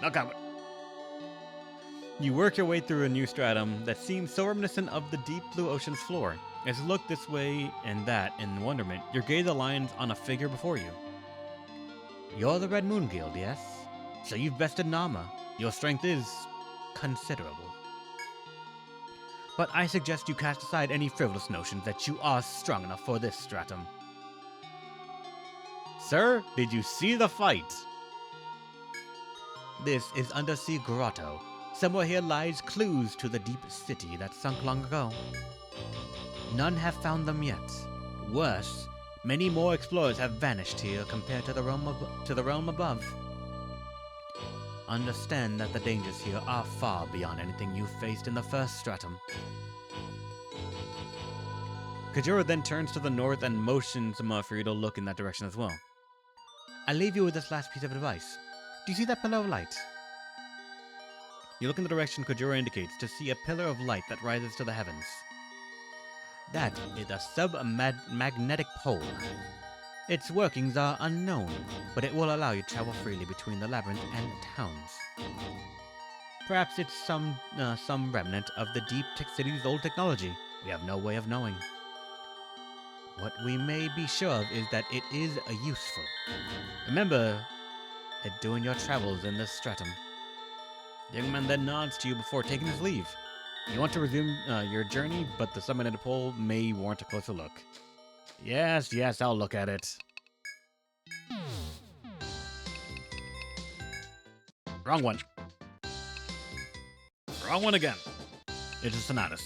Knockout. You work your way through a new stratum that seems so reminiscent of the deep blue ocean's floor. As you look this way and that in wonderment, your gaze aligns on a figure before you. You're the Red Moon Guild, yes? So you've bested Nama. Your strength is considerable. But I suggest you cast aside any frivolous notions that you are strong enough for this stratum. Sir, did you see the fight? This is Undersea Grotto. Somewhere here lies clues to the deep city that sunk long ago. None have found them yet. Worse, many more explorers have vanished here compared to the realm above. Understand that the dangers here are far beyond anything you faced in the first stratum. Kajura then turns to the north and motions for you to look in that direction as well. I leave you with this last piece of advice. Do you see that pillar of light? You look in the direction Kajura indicates to see a pillar of light that rises to the heavens. That is a sub-magnetic pole. Its workings are unknown, but it will allow you to travel freely between the labyrinth and towns. Perhaps it's some remnant of the Deep Tick City's old technology. We have no way of knowing. What we may be sure of is that it is useful. Remember it during your travels in this stratum. The young man then nods to you before taking his leave. You want to resume your journey, but the sub-magnetic pole may warrant a closer look. Yes, I'll look at it. Wrong one. Wrong one again. It's a Sonatus.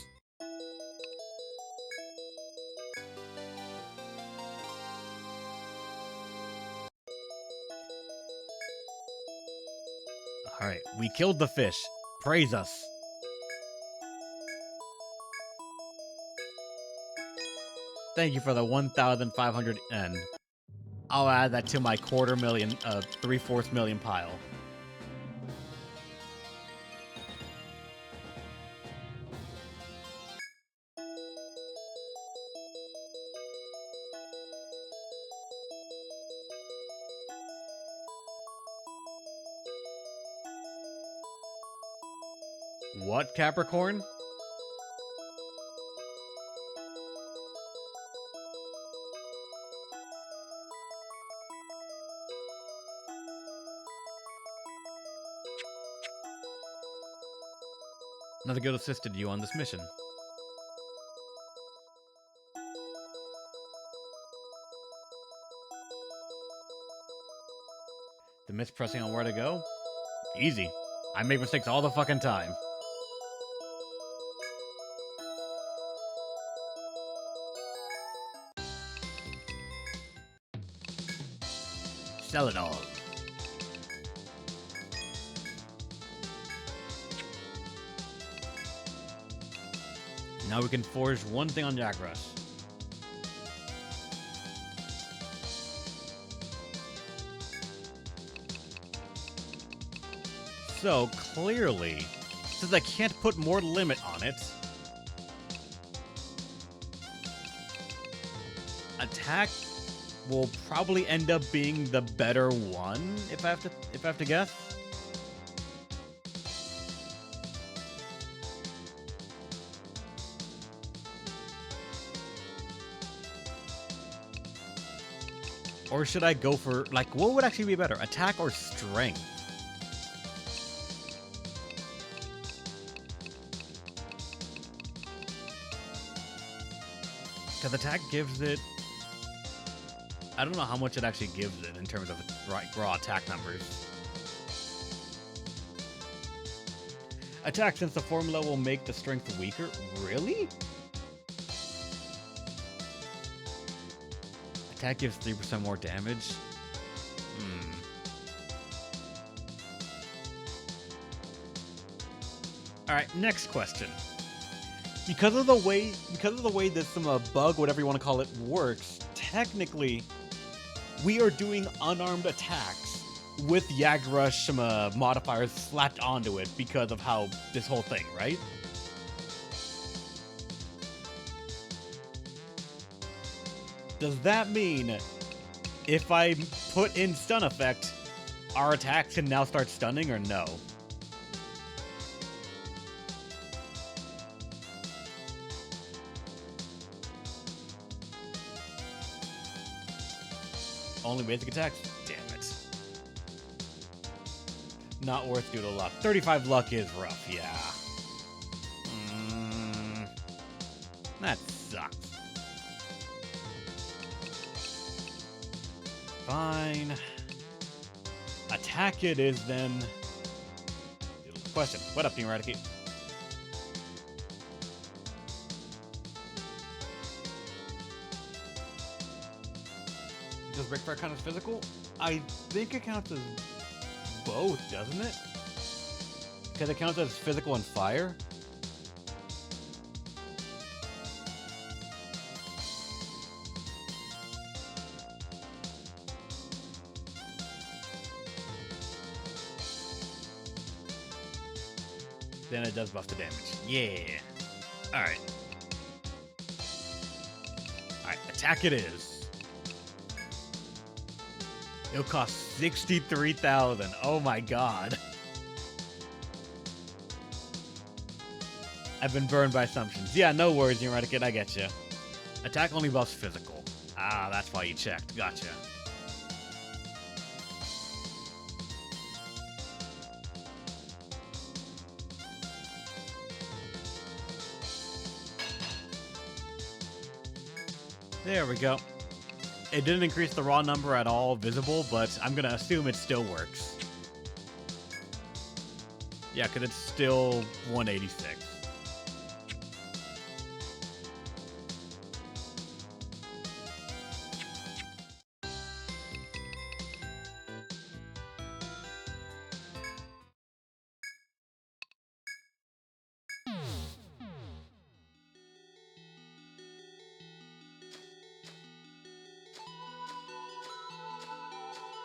Alright, we killed the fish. Praise us. Thank you for the 1,500 N. I'll add that to my 3/4 million pile. What, Capricorn? Another guild assisted you on this mission. The mispressing on where to go? Easy. I make mistakes all the fucking time. Sell it all. Now we can forge one thing on Jagras. So, clearly, since I can't put more limit on it, attack will probably end up being the better one, if I have to guess. Or should I go for, like, what would actually be better? Attack or strength? Because attack gives it... I don't know how much it actually gives it in terms of raw attack numbers. Attack, since the formula will make the strength weaker. Really? Attack gives 3% more damage. Alright, next question. Because of the way this bug, whatever you want to call it, works, technically, we are doing unarmed attacks with Yagrush modifiers slapped onto it because of how this whole thing, right? Does that mean if I put in stun effect, Our attacks can now start stunning or no? Only basic attacks? Damn it. Not worth due to luck. 35 luck is rough, yeah. That sucks. Fine. Attack it is then. Question. What up, Team Eradicate? Does Breakfire count as physical? I think it counts as both, doesn't it? Because it counts as physical and fire? Then it does buff the damage. Yeah. Alright. Alright, attack it is. It'll cost 63,000. Oh my god. I've been burned by assumptions. Yeah, no worries, Eradicate, I get you. Attack only buffs physical. Ah, that's why you checked. Gotcha. There we go. It didn't increase the raw number at all visible, but I'm gonna assume it still works. Yeah, because it's still 186.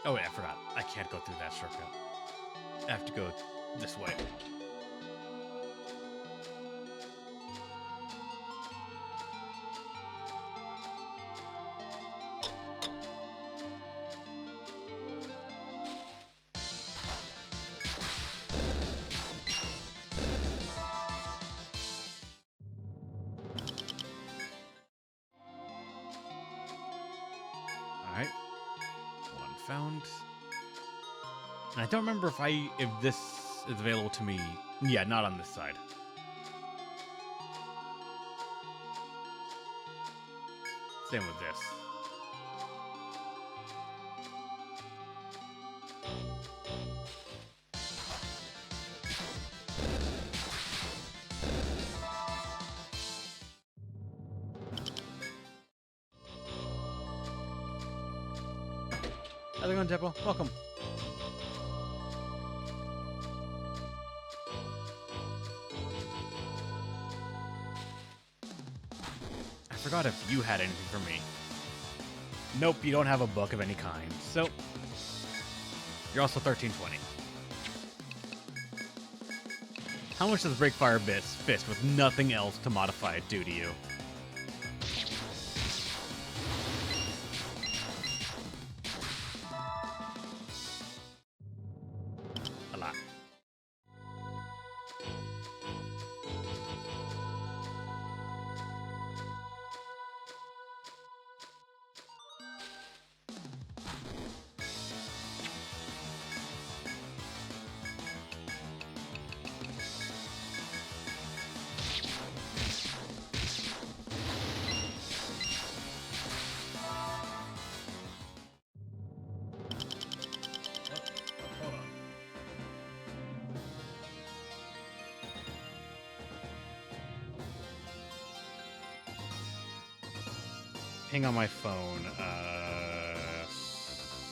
Oh wait, I forgot. I can't go through that shortcut. I have to go this way. Alright. One found. And I don't remember if this is available to me. Yeah, not on this side. Same with this. How's it going, Temple? Welcome. I forgot if you had anything for me. Nope, you don't have a book of any kind. So, you're also 1320. How much does Breakfire Fist with nothing else to modify it do to you? A lot. Ping on my phone.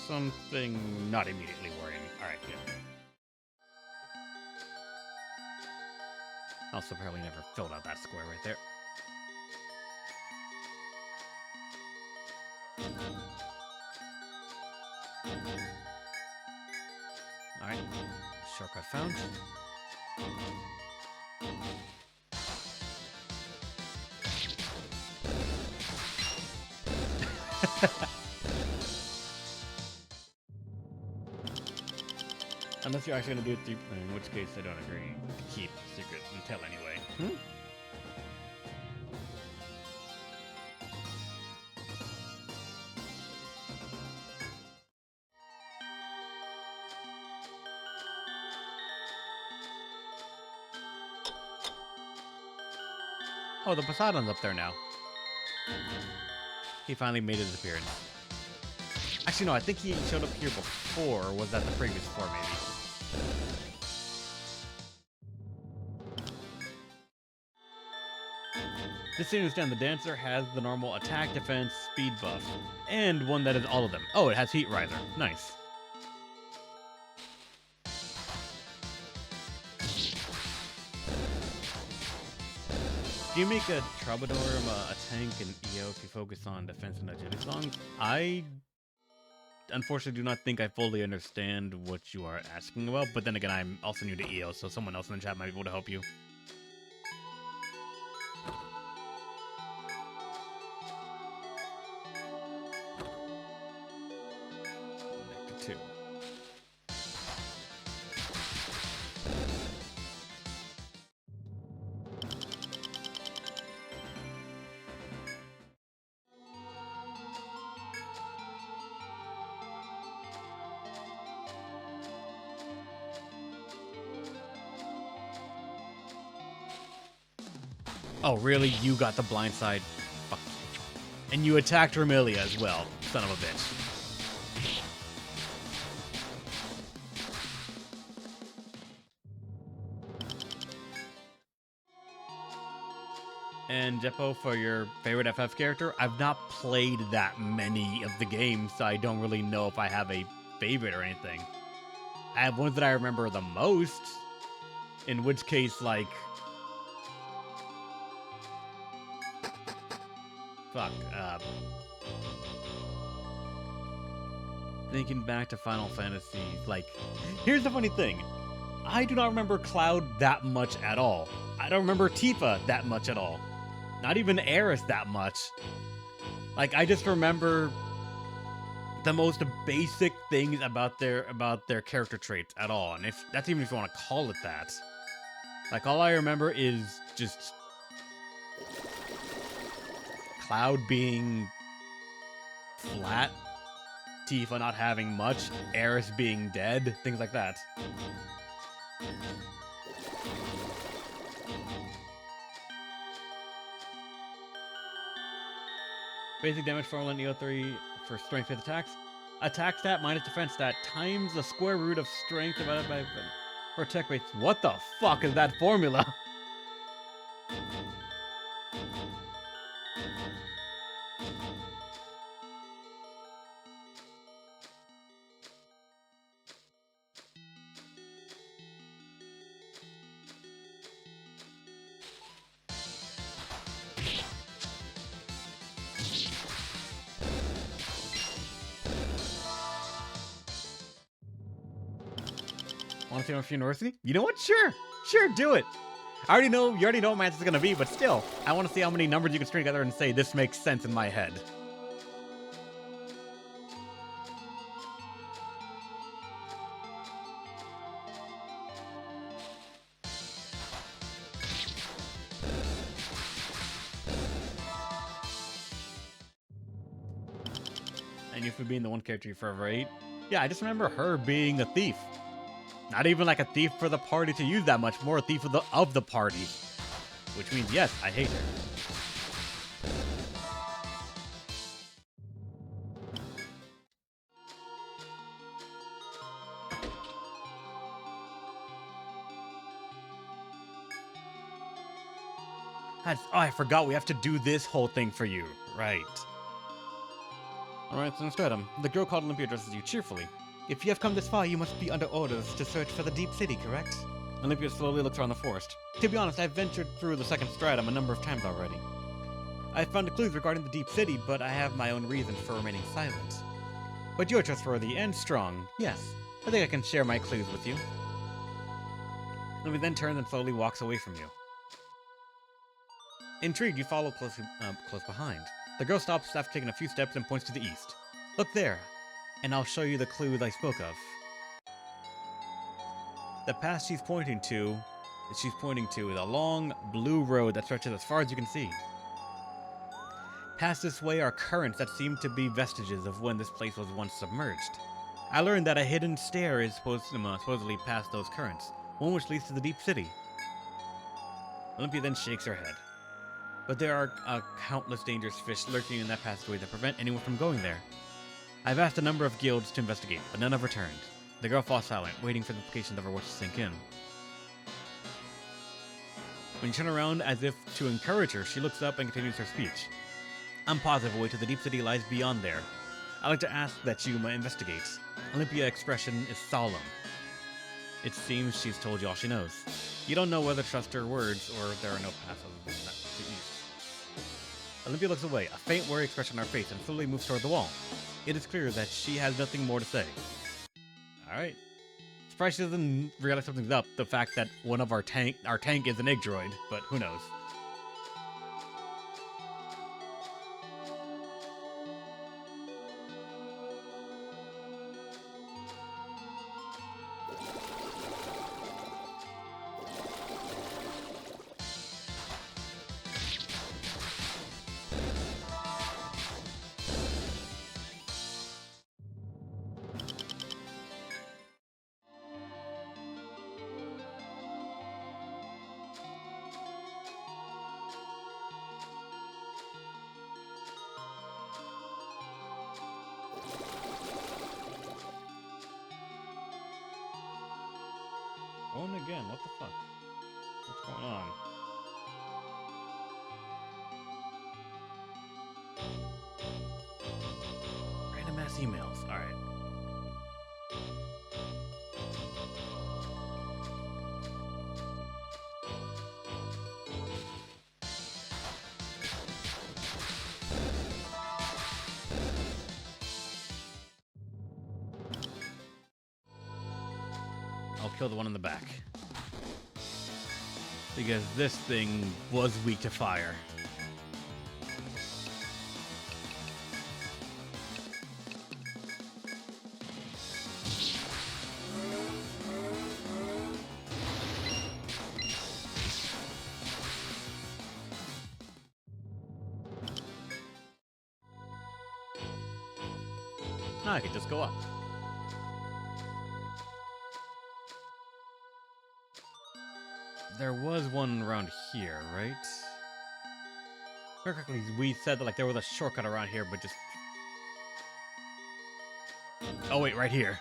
Something not immediately worrying. Alright, good. Also probably never filled out that square right there. Alright. Shortcut found. Unless you're actually gonna do it deep, in which case I don't agree. Keep secret until anyway. Hmm? Oh, the Poseidon's up there now. He finally made his appearance. Actually, no, I think he showed up here before. Or was that the previous floor, maybe? Just so you understand, the Dancer has the normal attack, defense, speed buff, and one that is all of them. Oh, it has Heat Riser. Nice. Do you make a Troubadour, a tank, and EO if you focus on defense and agility songs? I unfortunately do not think I fully understand what you are asking about, but then again, I'm also new to EO, so someone else in the chat might be able to help you. Nectar 2. Oh, really? You got the blind side? Fuck you. And you attacked Remilia as well, son of a bitch. And Jeppo, for your favorite FF character, I've not played that many of the games, so I don't really know if I have a favorite or anything. I have ones that I remember the most, in which case, like... Fuck, thinking back to Final Fantasy, like... Here's the funny thing. I do not remember Cloud that much at all. I don't remember Tifa that much at all. Not even Aerith that much. Like, I just remember the most basic things about their character traits at all. And if that's even if you want to call it that. Like, all I remember is just Cloud being flat, Tifa not having much, Aerith being dead, things like that. Basic damage formula in EO3 for strength with attacks. Attack stat minus defense stat times the square root of strength divided by for attack rates. What the fuck is that formula? Want to see my university? You know what? Sure, do it. You already know what my answer is gonna be, but still, I want to see how many numbers you can string together and say this makes sense in my head. And you for being the one character you forever ate. Yeah, I just remember her being a thief. Not even like a thief for the party to use that much, more a thief of the party. Which means, yes, I hate her. Oh, I forgot we have to do this whole thing for you. Right. Alright, so instead, the girl called Olympia addresses you cheerfully. If you have come this far, you must be under orders to search for the Deep City, correct? Olympia slowly looks around the forest. To be honest, I've ventured through the second stratum a number of times already. I've found clues regarding the Deep City, but I have my own reasons for remaining silent. But you're trustworthy and strong. Yes, I think I can share my clues with you. Olympia then turns and slowly walks away from you. Intrigued, you follow close behind. The girl stops after taking a few steps and points to the east. Look there, and I'll show you the clues I spoke of. The path she's pointing to is a long blue road that stretches as far as you can see. Past this way are currents that seem to be vestiges of when this place was once submerged. I learned that a hidden stair is supposedly past those currents, one which leads to the deep city. Olympia then shakes her head. But there are countless dangerous fish lurking in that passageway that prevent anyone from going there. I've asked a number of guilds to investigate, but none have returned. The girl falls silent, waiting for the implications of her words to sink in. When you turn around as if to encourage her, she looks up and continues her speech. I'm positive a way to the deep city lies beyond there. I'd like to ask that you investigate. Olympia's expression is solemn. It seems she's told you all she knows. You don't know whether to trust her words or if there are no paths other than that to east. Olympia looks away, a faint worry expression on her face, and slowly moves toward the wall. It is clear that she has nothing more to say. Alright. Surprised she doesn't realize something's up. The fact that one of our tank is an egg droid, but who knows. Going again, what the fuck? What's going on? Random ass emails, alright. I'll kill the one in the back. Because this thing was weak to fire. Now I can just go up. There was one around here, right? Correctly, we said that like there was a shortcut around here, but just... Oh wait, right here.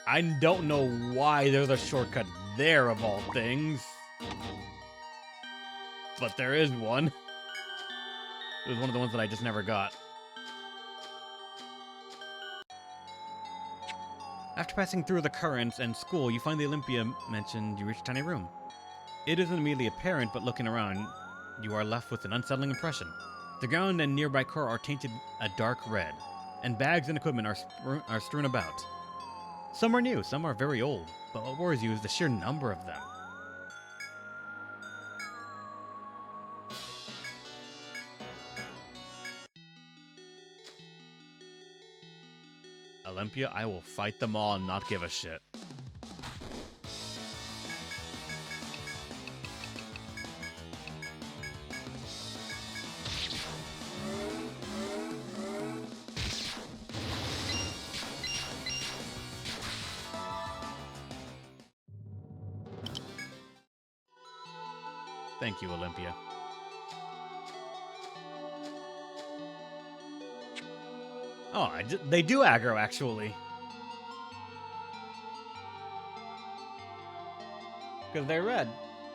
I don't know why there's a shortcut there of all things. But there is one. It was one of the ones that I just never got. After passing through the currents and school, you find the Olympia mentioned. You reach a tiny room. It isn't immediately apparent, but looking around, you are left with an unsettling impression. The ground and nearby core are tainted a dark red, and bags and equipment are strewn about. Some are new, some are very old, but what worries you is the sheer number of them. Olympia, I will fight them all and not give a shit. Thank you, Olympia. Oh, they do aggro, actually. Because they're red.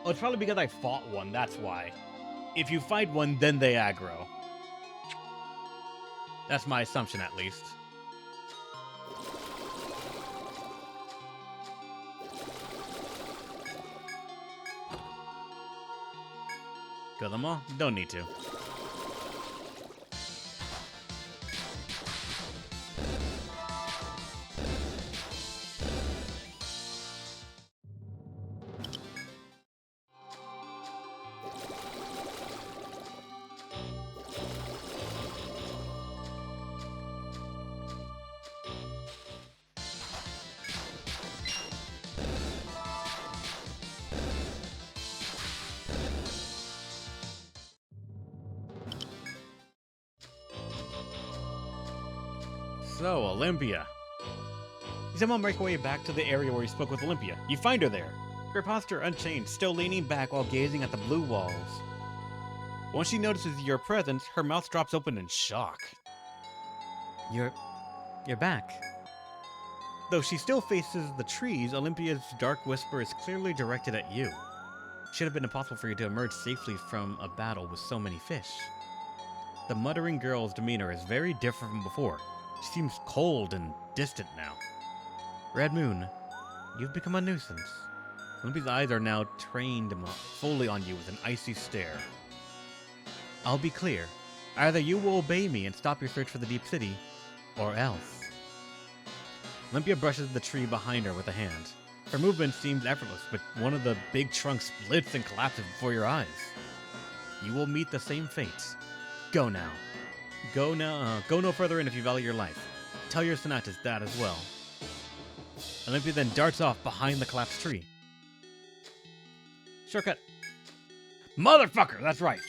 Oh, it's probably because I fought one, that's why. If you fight one, then they aggro. That's my assumption, at least. Kill them all? Don't need to. So, Olympia. You somehow make your way back to the area where you spoke with Olympia. You find her there. Her posture unchanged, still leaning back while gazing at the blue walls. Once she notices your presence, her mouth drops open in shock. You're back. Though she still faces the trees, Olympia's dark whisper is clearly directed at you. It should have been impossible for you to emerge safely from a battle with so many fish. The muttering girl's demeanor is very different from before. She seems cold and distant now. Red Moon, you've become a nuisance. Olympia's eyes are now trained fully on you with an icy stare. I'll be clear. Either you will obey me and stop your search for the Deep City, or else. Olympia brushes the tree behind her with a hand. Her movement seems effortless, but one of the big trunks splits and collapses before your eyes. You will meet the same fate. Go now. Go no further in if you value your life. Tell your Sonatas that as well. Olympia then darts off behind the collapsed tree. Shortcut. Motherfucker, that's right.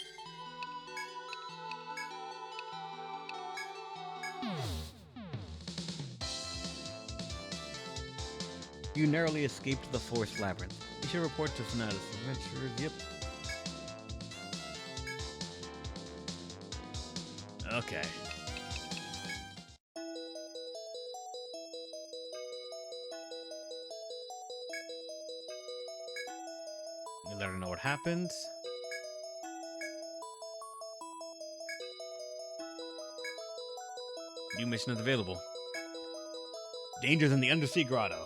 You narrowly escaped the forest labyrinth. You should report to Sonatas Adventures, yep. Okay. You let her know what happened. New mission is available. Dangers in the undersea grotto.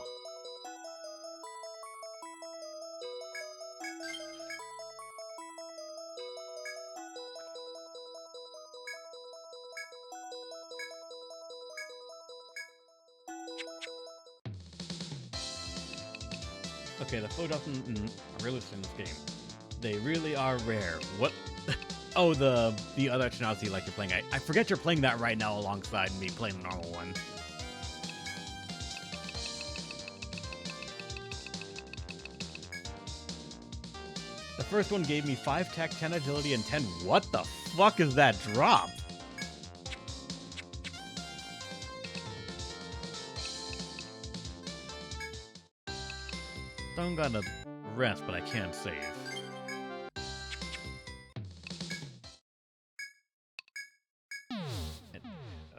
Okay, the photos in realistic in this game. They really are rare. What? Oh, the other Etrian Odyssey like you're playing. I forget you're playing that right now alongside me playing the normal one. The first one gave me 5 tech, 10 agility, and 10. What the fuck is that drop? I'm gonna rest, but I can't save.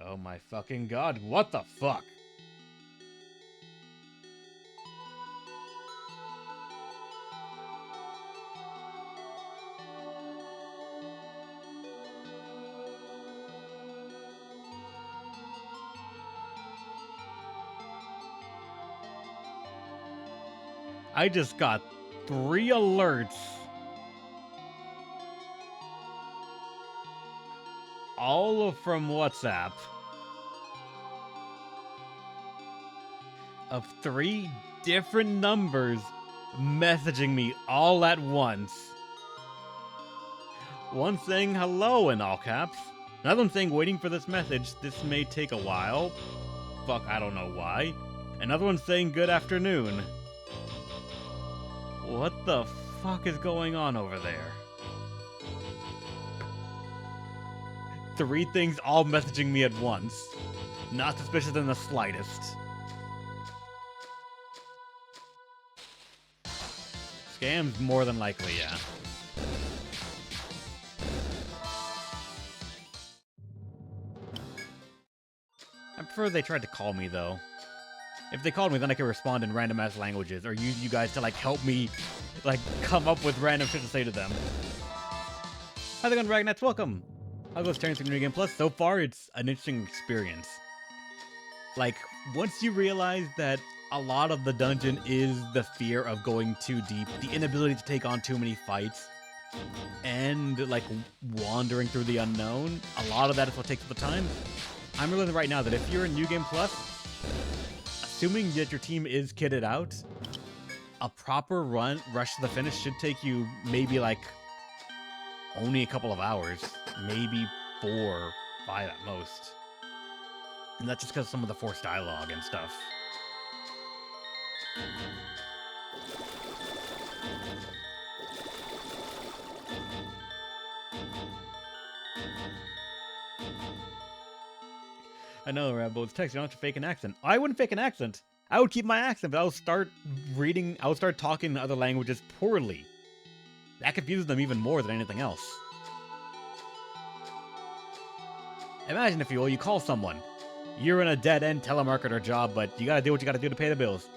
Oh my fucking god, what the fuck? I just got 3 alerts. All from WhatsApp. Of 3 different numbers messaging me all at once. One saying hello in all caps. Another one saying waiting for this message. This may take a while. Fuck, I don't know why. Another one saying good afternoon. What the fuck is going on over there? 3 things all messaging me at once. Not suspicious in the slightest. Scams more than likely, yeah. I prefer they tried to call me, though. If they called me, then I could respond in random-ass languages, or use you guys to, like, help me, like, come up with random shit to say to them. How's it going, Dragonets? Welcome! How goes Terrence in New Game Plus? So far, it's an interesting experience. Like, once you realize that a lot of the dungeon is the fear of going too deep, the inability to take on too many fights, and, like, wandering through the unknown, a lot of that is what takes the time. I'm realizing right now that if you're in New Game Plus, assuming that your team is kitted out, a proper rush to the finish should take you maybe like only a couple of hours, maybe 4 or 5 at most. And that's just because of some of the forced dialogue and stuff. I know, Rambo. It's text. You don't have to fake an accent. I wouldn't fake an accent. I would keep my accent, but I would start reading. I would start talking in other languages poorly. That confuses them even more than anything else. Imagine if you call someone. You're in a dead-end telemarketer job, but you gotta do what you gotta do to pay the bills.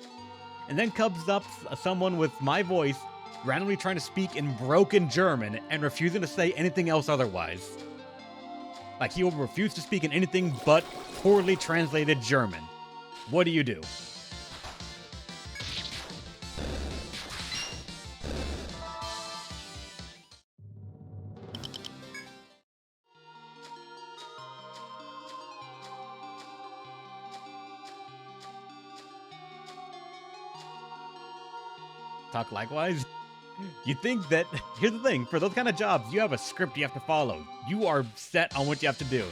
And then comes up someone with my voice, randomly trying to speak in broken German and refusing to say anything else otherwise. Like he will refuse to speak in anything but poorly translated German. What do you do? Talk likewise? You think that, here's the thing, for those kind of jobs, you have a script you have to follow. You are set on what you have to do.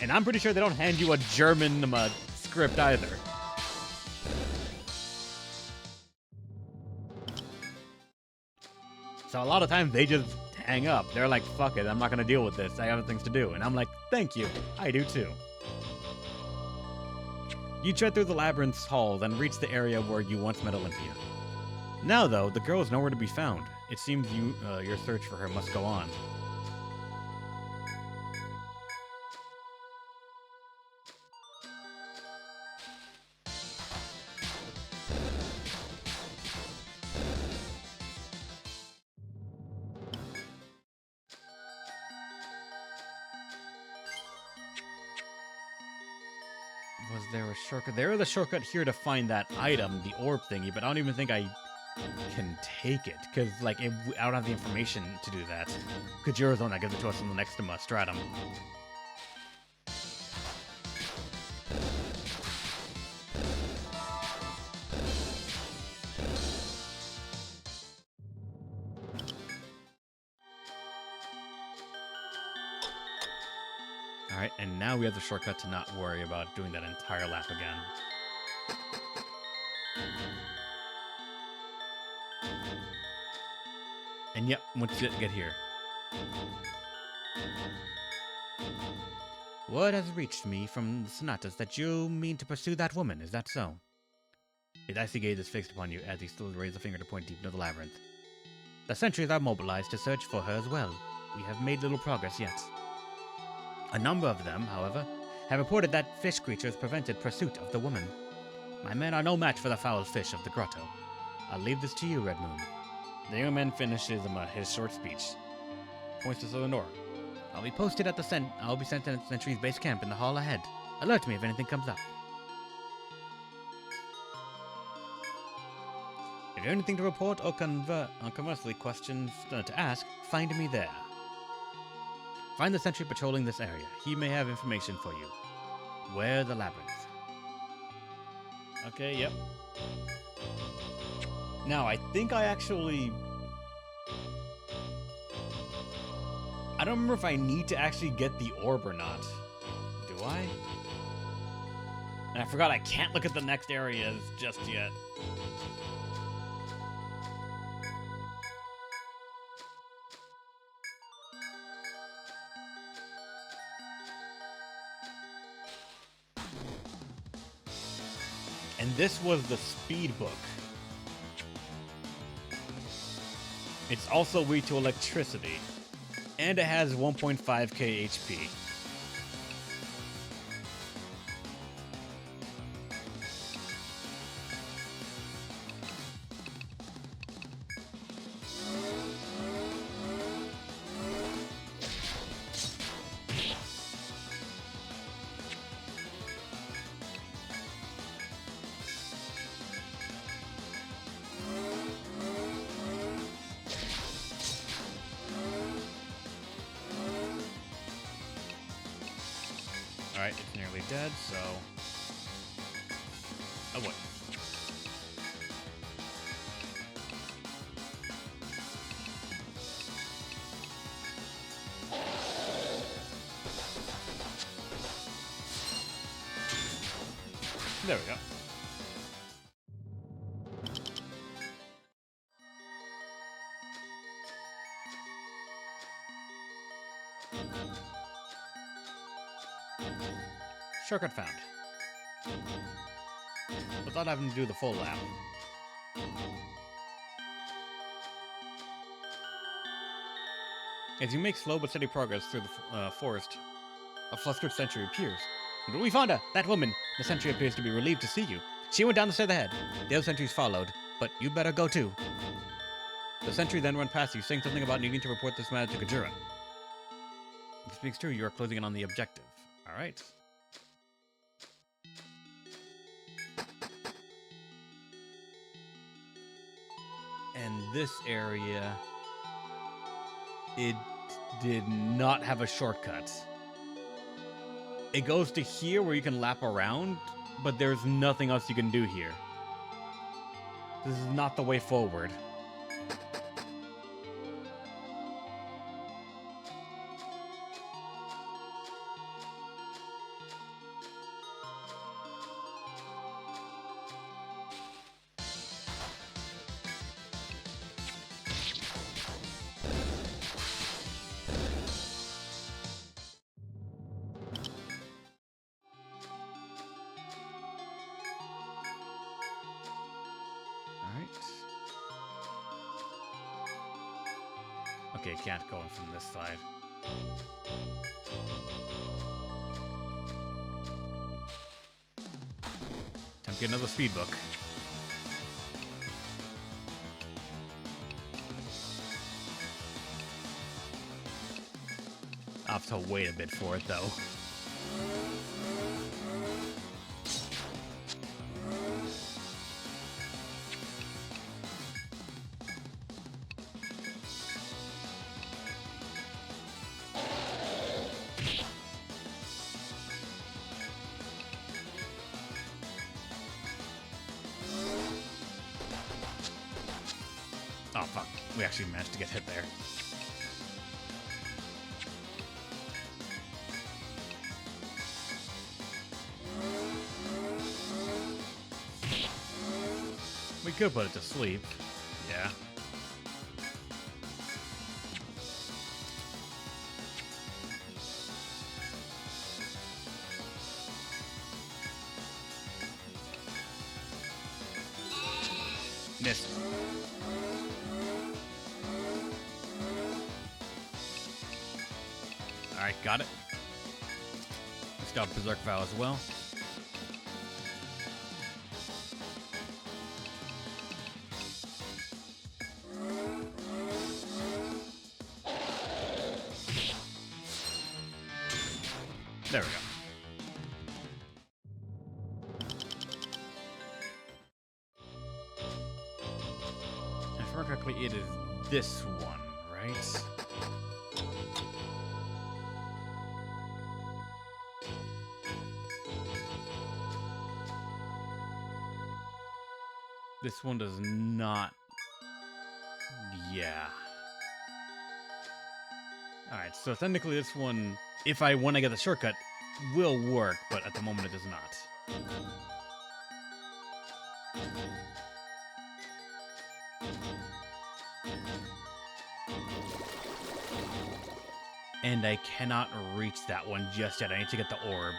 And I'm pretty sure they don't hand you a German script either. So a lot of times they just hang up. They're like, fuck it, I'm not gonna deal with this. I have other things to do. And I'm like, thank you. I do too. You tread through the labyrinth's halls and reach the area where you once met Olympia. Now, though, the girl is nowhere to be found. It seems your search for her must go on. Was there a shortcut? There is a shortcut here to find that item, the orb thingy, but I don't even think I can take it, because, like, I don't have the information to do that. Kujira's the one that gives it to us in the next stratum. Alright, and now we have the shortcut to not worry about doing that entire lap again. And yep, once you get here. Word has reached me from the sonatas that you mean to pursue that woman, is that so? His icy gaze is fixed upon you as he still raises a finger to point deep into the labyrinth. The sentries are mobilized to search for her as well. We have made little progress yet. A number of them, however, have reported that fish creatures prevented pursuit of the woman. My men are no match for the foul fish of the grotto. I'll leave this to you, Red Moon. The young man finishes his short speech. Points to the door. I'll be posted at the I'll be sent to the Sentry's base camp in the hall ahead. Alert me if anything comes up. If you have anything to report or conversely questions to ask, find me there. Find the sentry patrolling this area. He may have information for you. Where the labyrinth? Okay, yep. Now, I think I actually... I don't remember if I need to actually get the orb or not. Do I? And I forgot I can't look at the next areas just yet. And this was the speed book. It's also weak to electricity. And it has 1.5k HP. Alright, it's nearly dead, so... Oh, what? There we go. Shortcut found. Without having to do the full lap. As you make slow but steady progress through the forest, a flustered sentry appears. We found her! That woman! The sentry appears to be relieved to see you. She went down the stairs ahead. The other sentries followed, but you better go too. The sentry then ran past you, saying something about needing to report this matter to Kajura. If it speaks true, you are closing in on the objective. Alright. And this area... it did not have a shortcut. It goes to here where you can lap around, but there's nothing else you can do here. This is not the way forward. Okay, can't go in from this side. Time to get another speed book. I'll have to wait a bit for it, though. Oh, fuck. We actually managed to get hit there. We could put it to sleep. Yeah. Missed. Alright, got it. Let's got Berserk Vow as well. There we go. If I remember correctly, it is this one, right? This one does not... Yeah. Alright, so technically this one, when I get the shortcut, will work, but at the moment it does not. And I cannot reach that one just yet. I need to get the orb.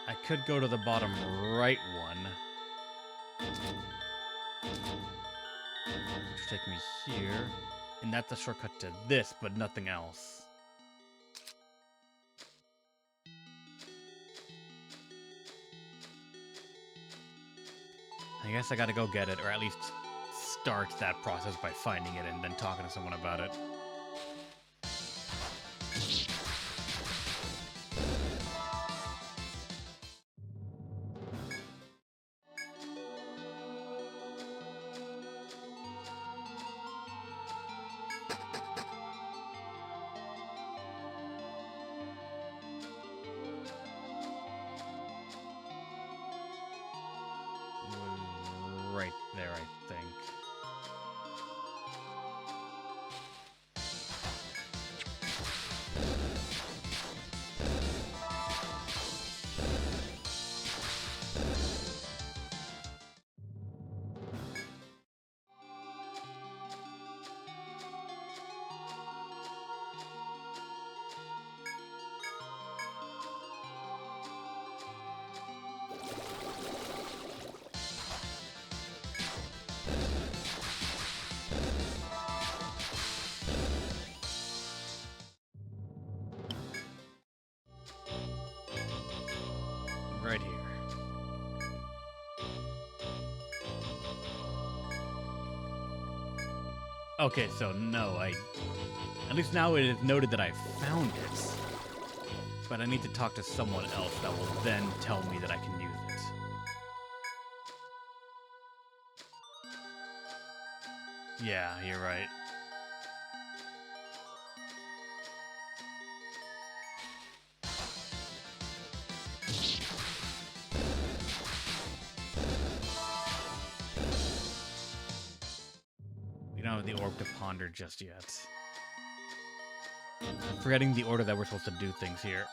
I could go to the bottom right one. Which will take me here. And that's a shortcut to this, but nothing else. I guess I gotta go get it, or at least start that process by finding it and then talking to someone about it. Right there, I think. Okay, so no, at least now it is noted that I found it. But I need to talk to someone else that will then tell me that I can use it. Yeah, you're right. We don't have the orb to ponder just yet. I'm forgetting the order that we're supposed to do things here.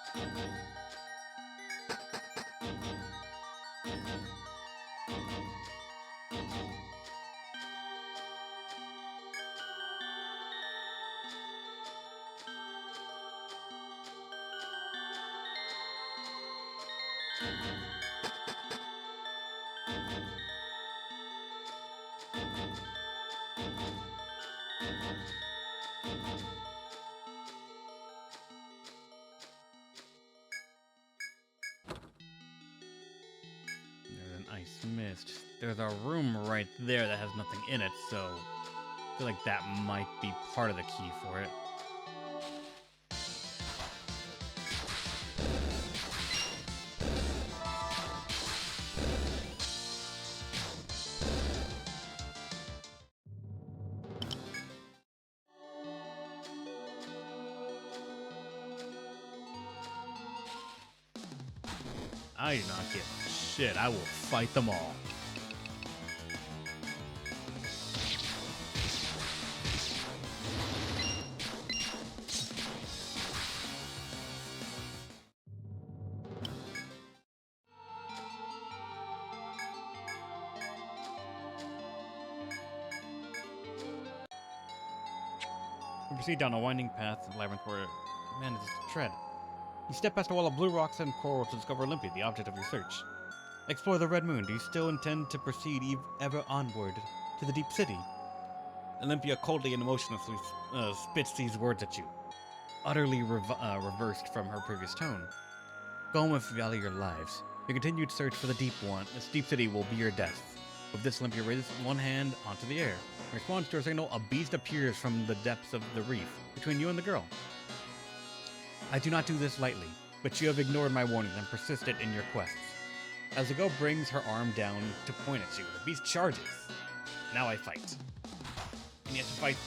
There's an ice mist. There's a room right there that has nothing in it, so I feel like that might be part of the key for it. I do not give a shit. I will fight them all. We proceed down a winding path to the labyrinth where man is to tread. You step past a wall of blue rocks and coral to discover Olympia, the object of your search. Explore the Red Moon. Do you still intend to proceed ever onward to the deep city? Olympia coldly and emotionlessly spits these words at you, utterly reversed from her previous tone. Go home and value your lives. Your continued search for the deep one, this deep city will be your death. With this, Olympia raises one hand onto the air. In response to her signal, a beast appears from the depths of the reef between you and the girl. I do not do this lightly, but you have ignored my warnings and persisted in your quests. As the girl brings her arm down to point at you, the beast charges. Now I fight. And you have to fight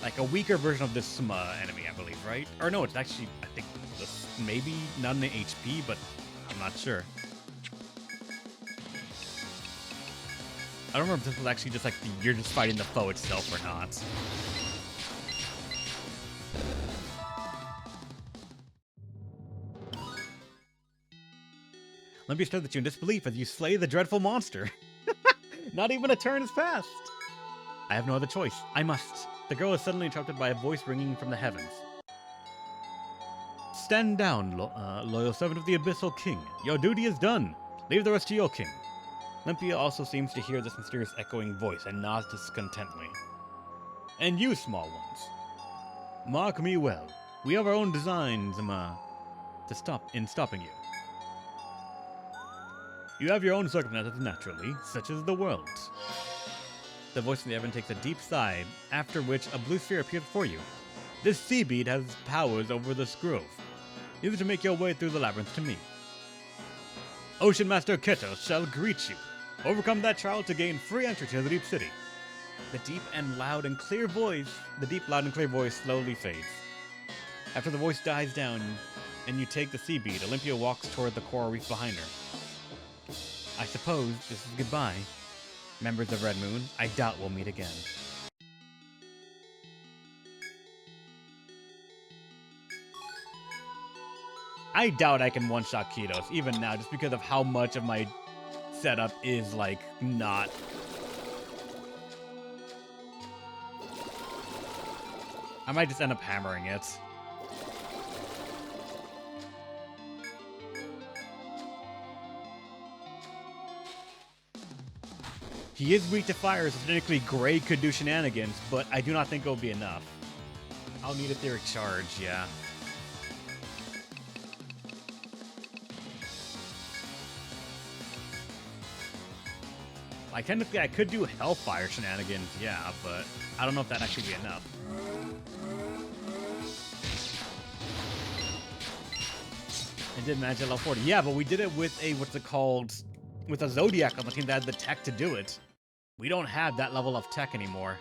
like a weaker version of this enemy, I believe, right? Or no, it's actually, I think, this, maybe not an HP, but I'm not sure. I don't remember if this was actually just like you're just fighting the foe itself or not. Olympia stares at you in disbelief as you slay the dreadful monster. Not even a turn has passed. I have no other choice. I must. The girl is suddenly interrupted by a voice ringing from the heavens. Stand down, loyal servant of the Abyssal King. Your duty is done. Leave the rest to your king. Olympia also seems to hear this mysterious echoing voice and nods discontently. And you, small ones. Mark me well. We have our own designs, in stopping you. You have your own circumstances naturally, such as the world. The voice in the heaven takes a deep sigh, after which a blue sphere appears before you. This sea bead has powers over this grove. Use it to make your way through the labyrinth to me. Ocean Master Keto shall greet you. Overcome that trial to gain free entry to the deep city. The deep, loud, and clear voice slowly fades. After the voice dies down and you take the sea bead, Olympia walks toward the coral reef behind her. I suppose this is goodbye. Members of Red Moon, I doubt we'll meet again. I doubt I can one-shot Kitos, even now, just because of how much of my setup is, like, not... I might just end up hammering it. He is weak to fire, so technically Gray could do shenanigans, but I do not think it'll be enough. I'll need a Etheric Charge, yeah. Like, technically, I could do Hellfire shenanigans, yeah, but I don't know if that'd actually be enough. I did manage at level 40. Yeah, but we did it with a, what's it called, with a Zodiac on the team that had the tech to do it. We don't have that level of tech anymore.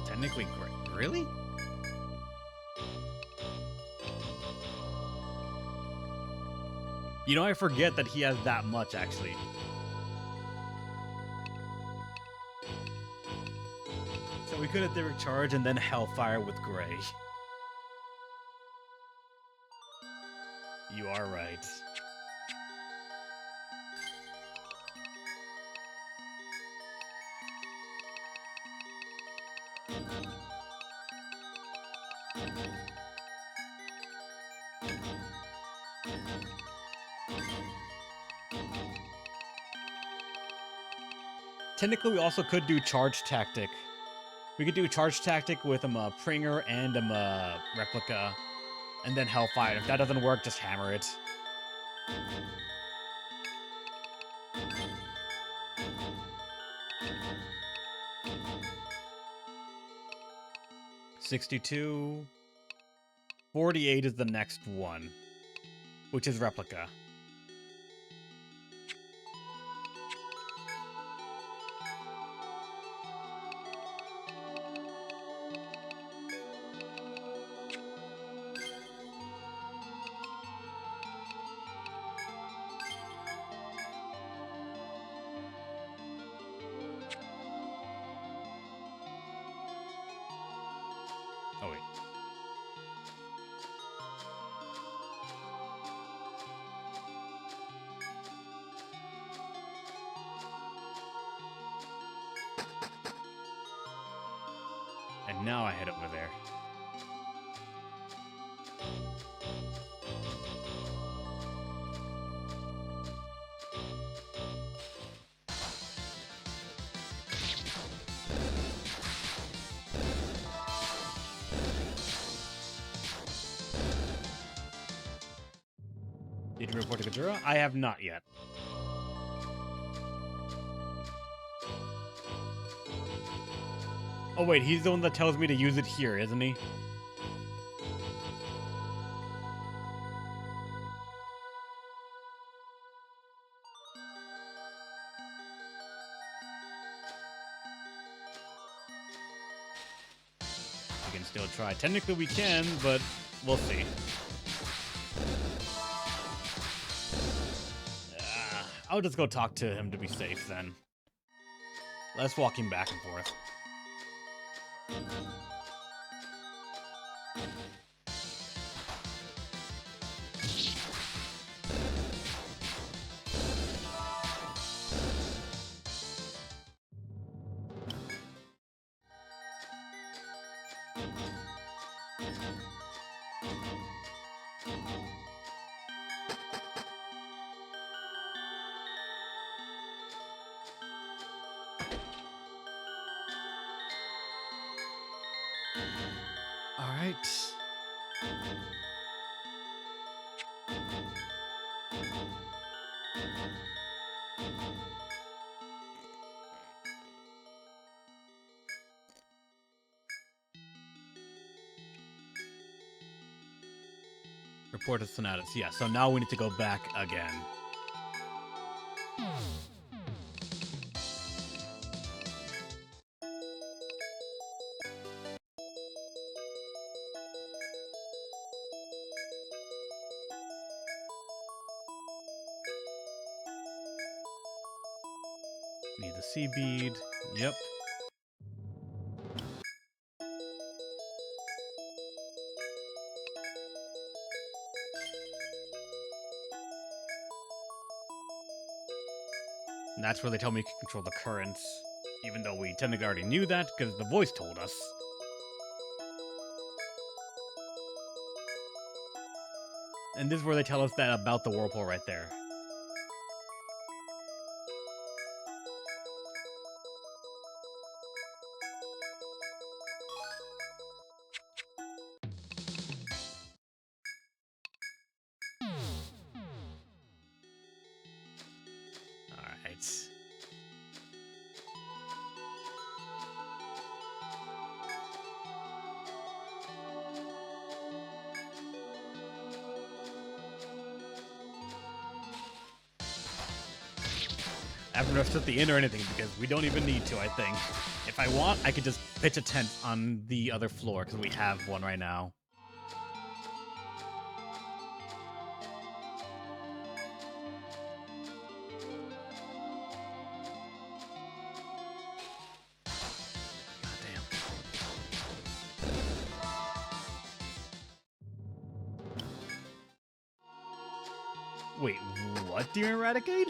Technically great. Really? You know, I forget that he has that much, actually. So we could have Etheric Charge and then Hellfire with Gray. You are right. Technically, we also could do Charge Tactic. We could do Charge Tactic with a Pringer and a Replica, and then Hellfire. If that doesn't work, just hammer it. $62. 48 is the next one, which is Replica. Oh, wait. And now I head over there. Did you report to Kajura? I have not yet. Oh wait, he's the one that tells me to use it here, isn't he? We can still try. Technically we can, but we'll see. I'll just go talk to him to be safe then. Less walking back and forth. Alright. Report to Sonatus. Yeah, so now we need to go back again. Need the sea bead. Yep. And that's where they tell me you can control the currents. Even though we technically already knew that, because the voice told us. And this is where they tell us that about the whirlpool right there. it. I haven't rushed at the inn or anything because we don't even need to, I think. If I want, I could just pitch a tent on the other floor because we have one right now. Goddamn. Wait, what, Dear Eradicate?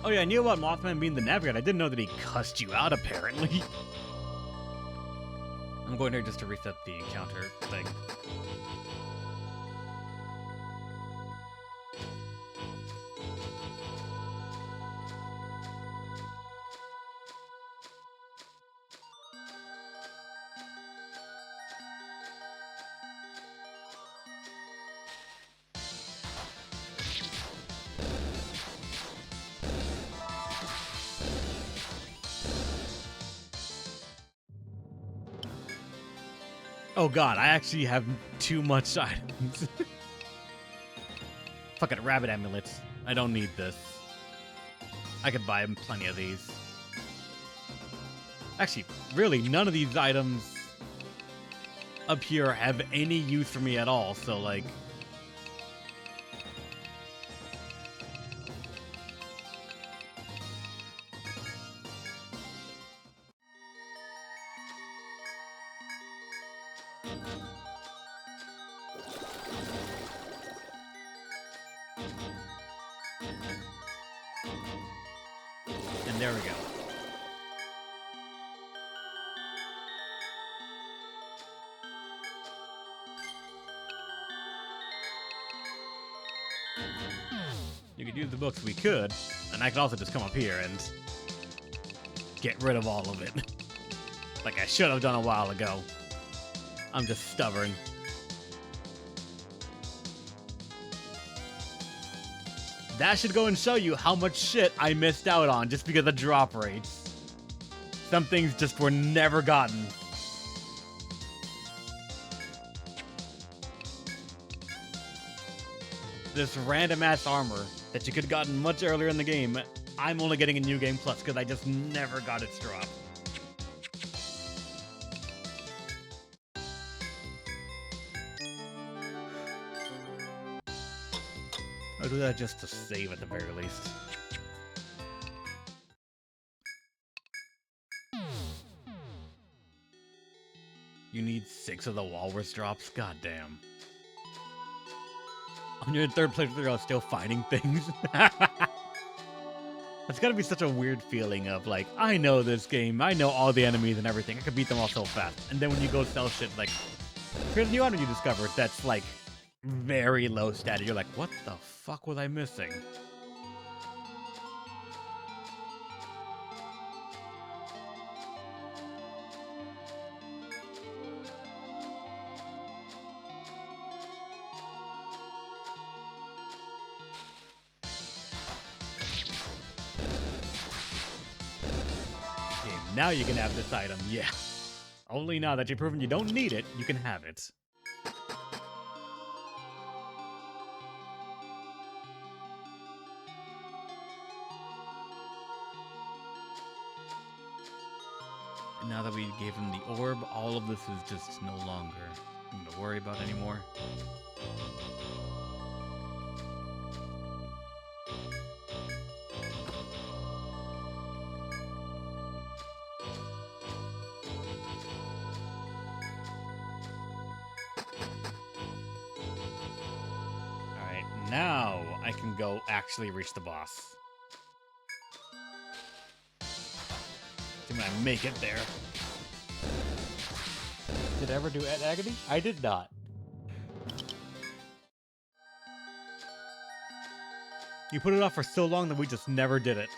Oh yeah, I knew about Mothman being the Navigator. I didn't know that he cussed you out, apparently. I'm going here just to reset the encounter thing. Oh god, I actually have too much items. Fucking rabbit amulets. I don't need this. I could buy plenty of these. Actually, really, none of these items up here have any use for me at all, so like... And there we go. You could use the books, we could, and I could also just come up here and get rid of all of it. Like I should have done a while ago. I'm just stubborn. That should go and show you how much shit I missed out on just because of drop rates. Some things just were never gotten. This random ass armor that you could have gotten much earlier in the game, I'm only getting a New Game Plus because I just never got its drop. I'll do that just to save at the very least. You need 6 of the walrus drops? God damn. On your third playthrough, I was still finding things. It's gotta be such a weird feeling of like, I know this game, I know all the enemies and everything, I could beat them all so fast. And then when you go sell shit, like, here's a new item you discovered that's like, very low stat. You're like, what the fuck was I missing? Okay, now you can have this item, yeah. Only now that you've proven you don't need it, you can have it. And now that we gave him the orb, all of this is just no longer something to worry about anymore. Alright, now I can go actually reach the boss. When I make it there. Did I ever do Ed Agony? I did not. You put it off for so long that we just never did it.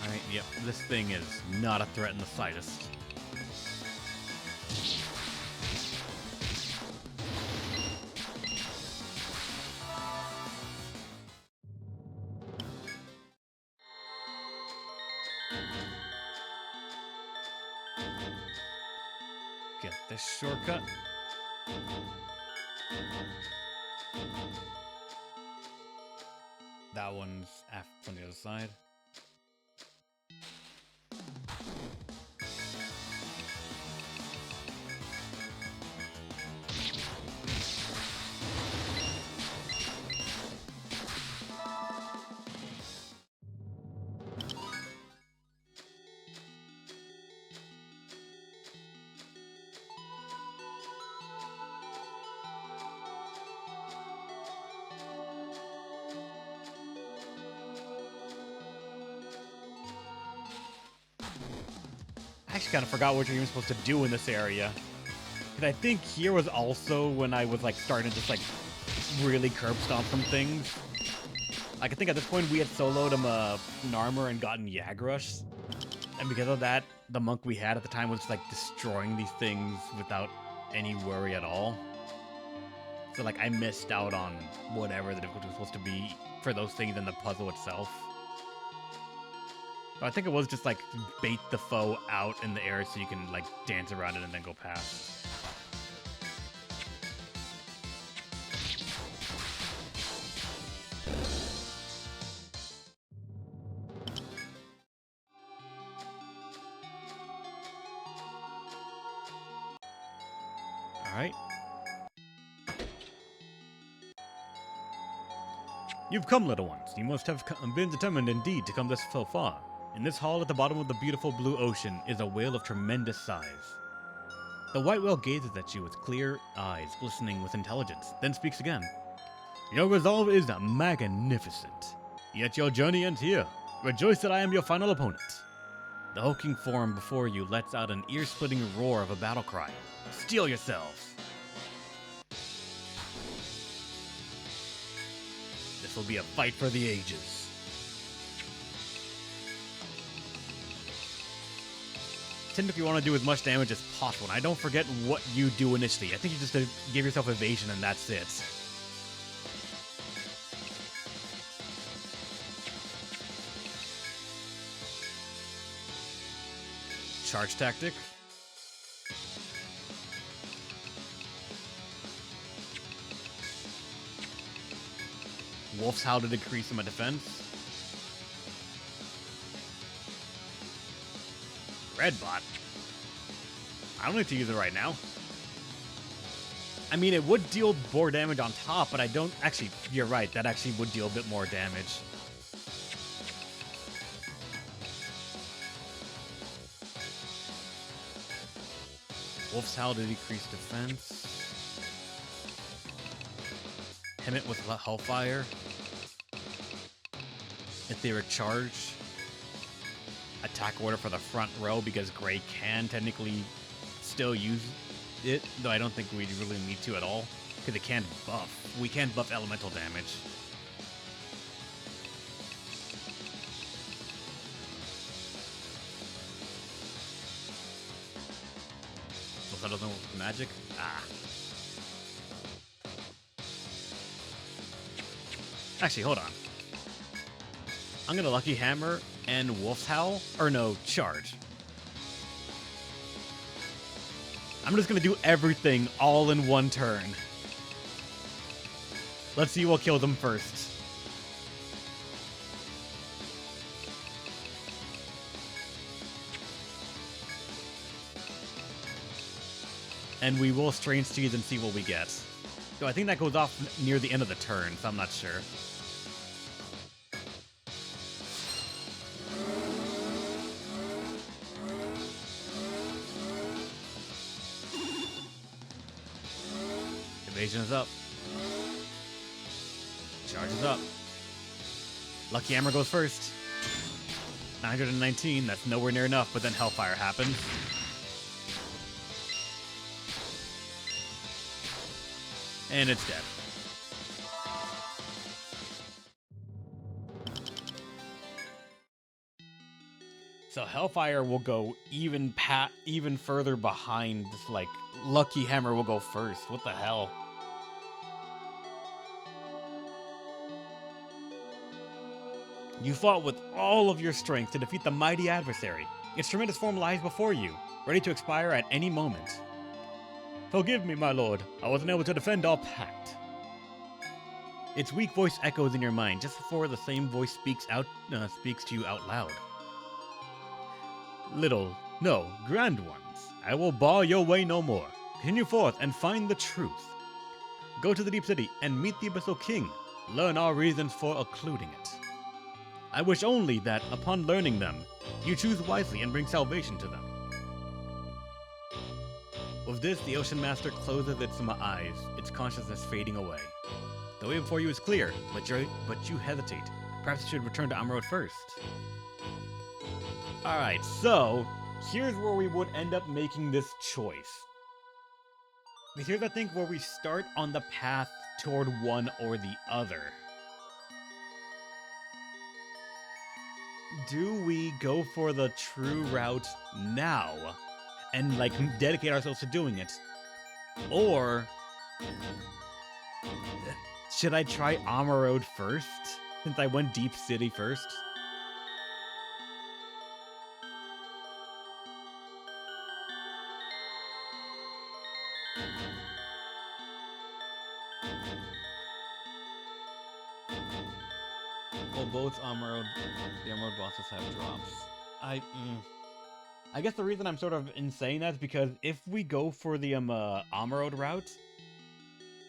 Alright, yep, this thing is not a threat in the slightest. Get this shortcut. That one's from the other side. I actually kind of forgot what you're even supposed to do in this area. Because I think here was also when I was like starting to just like really curb stomp some things. Like I think at this point we had soloed him an armor and gotten Yagrush. And because of that, the monk we had at the time was just like destroying these things without any worry at all. So like I missed out on whatever the difficulty was supposed to be for those things in the puzzle itself. But I think it was just like bait the foe out in the air so you can like dance around it and then go past. Alright. You've come, little ones. You must have been determined indeed to come this so far. In this hall at the bottom of the beautiful blue ocean is a whale of tremendous size. The white whale gazes at you with clear eyes glistening with intelligence, then speaks again. Your resolve is magnificent, yet your journey ends here. Rejoice that I am your final opponent. The hulking form before you lets out an ear-splitting roar of a battle cry. Steel yourselves! This will be a fight for the ages. Tend if you want to do as much damage as possible, and I don't forget what you do initially. I think you just give yourself evasion and that's it. Charge tactic. Wolf's Howl to decrease my defense. Red bot. I don't need to use it right now. I mean, it would deal more damage on top, but I don't... Actually, you're right. That actually would deal a bit more damage. Wolf's Howl to decrease defense. Him it with Hellfire. Etheric Charge. Attack order for the front row because Gray can technically still use it, though I don't think we really need to at all because it can't buff. We can't buff elemental damage. So that doesn't work with magic? Ah. Actually, hold on. I'm gonna Lucky Hammer and Wolf's Howl, or no, Charge. I'm just gonna do everything all in one turn. Let's see what kills him first. And we will Strange Seeds and see what we get. So I think that goes off near the end of the turn, so I'm not sure. Evasion is up. Charge is up. Lucky Hammer goes first. 919, that's nowhere near enough, but then Hellfire happens. And it's dead. So Hellfire will go even further behind, like, Lucky Hammer will go first. What the hell? You fought with all of your strength to defeat the mighty adversary. Its tremendous form lies before you, ready to expire at any moment. Forgive me, my lord. I wasn't able to defend our pact. Its weak voice echoes in your mind just before the same voice speaks to you out loud. Little, no, grand ones, I will bar your way no more. Continue forth and find the truth. Go to the Deep City and meet the Abyssal King. Learn our reasons for occluding it. I wish only that, upon learning them, you choose wisely and bring salvation to them. With this, the Ocean Master closes its eyes, its consciousness fading away. The way before you is clear, but you hesitate. Perhaps you should return to Amroad first. Alright, so here's where we would end up making this choice. Because here's, I think, where we start on the path toward one or the other. Do we go for the true route now and, like, dedicate ourselves to doing it? Or should I try Amroad first, since I went Deep City first? Well, both the Amroad bosses have drops. I guess the reason I'm sort of saying that is because if we go for the Amroad route,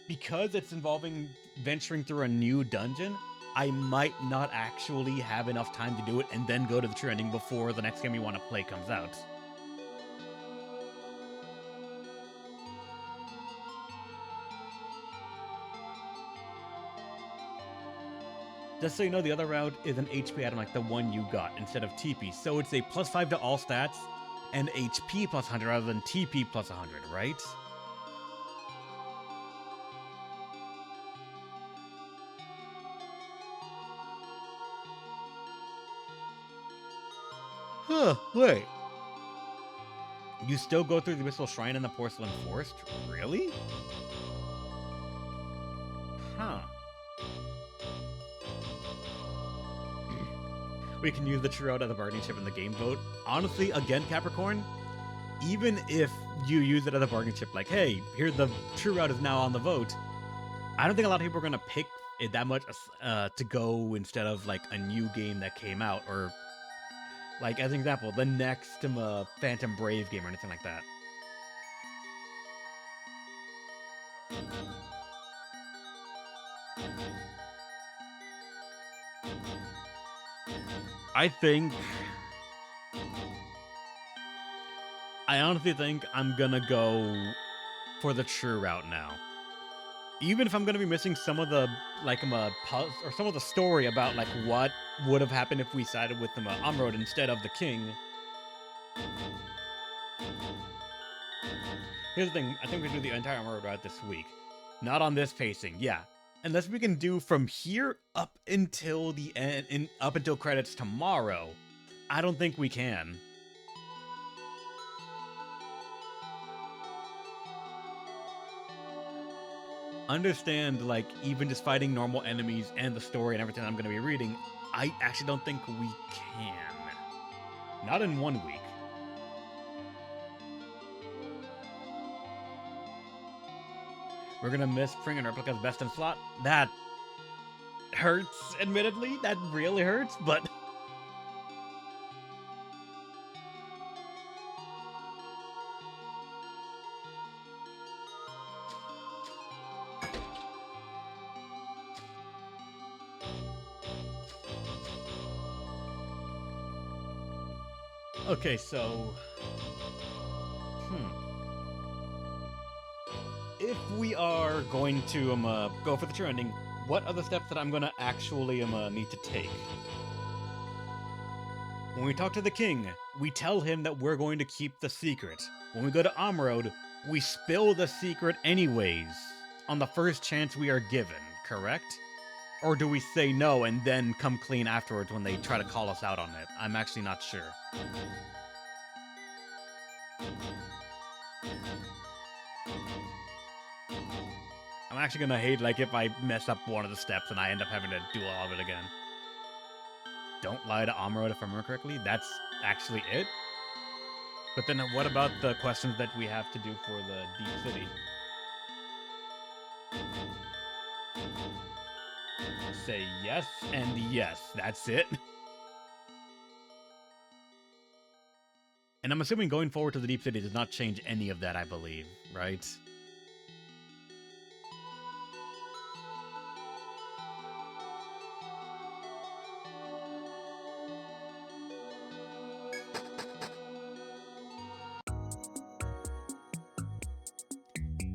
because it's involving venturing through a new dungeon, I might not actually have enough time to do it and then go to the true ending before the next game we want to play comes out. Just so you know, the other route is an HP item like the one you got instead of TP, so it's a +5 to all stats and HP plus 100 rather than TP plus 100, right? Huh, wait. You still go through the Abyssal Shrine and the Porcelain Forest? Really? Huh. We can use the true route as a bargaining chip in the game vote. Honestly, again, Capricorn, even if you use it as a bargaining chip, like, hey, here the true route is now on the vote, I don't think a lot of people are going to pick it that much to go instead of, like, a new game that came out, or, like, as an example, the next Phantom Brave game or anything like that. I honestly think I'm gonna go for the true route now. Even if I'm gonna be missing some of the, like, puzzle or some of the story about, like, what would have happened if we sided with the Amroad instead of the king. Here's the thing, I think we can do the entire Amroad route this week. Not on this pacing, yeah. Unless we can do from here up until the end, up until credits tomorrow, I don't think we can. Understand, like, even just fighting normal enemies and the story and everything I'm going to be reading, I actually don't think we can. Not in 1 week. We're going to miss Pring and Replica's best in slot. That hurts, admittedly. That really hurts, but... Okay, so... If we are going to go for the true ending, what are the steps that I'm gonna actually need to take? When we talk to the king, we tell him that we're going to keep the secret. When we go to Amrod, we spill the secret anyways, on the first chance we are given, correct? Or do we say no and then come clean afterwards when they try to call us out on it? I'm actually not sure. I'm actually gonna hate, like, if I mess up one of the steps and I end up having to do all of it again. Don't lie to Amrod if I remember correctly. That's actually it? But then what about the questions that we have to do for the Deep City? Say yes and yes. That's it? And I'm assuming going forward to the Deep City does not change any of that, I believe, right?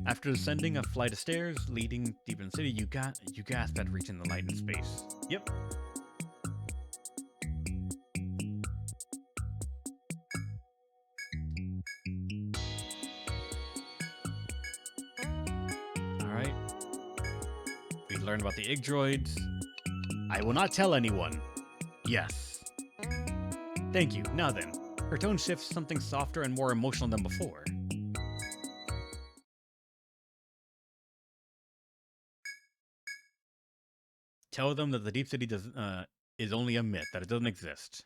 After descending a flight of stairs leading deep in the city, you gasp at reaching the light in space. Yep. Alright. We learned about the Igdroids. I will not tell anyone. Yes. Thank you. Now then, her tone shifts to something softer and more emotional than before. Tell them that the Deep City is only a myth, that it doesn't exist.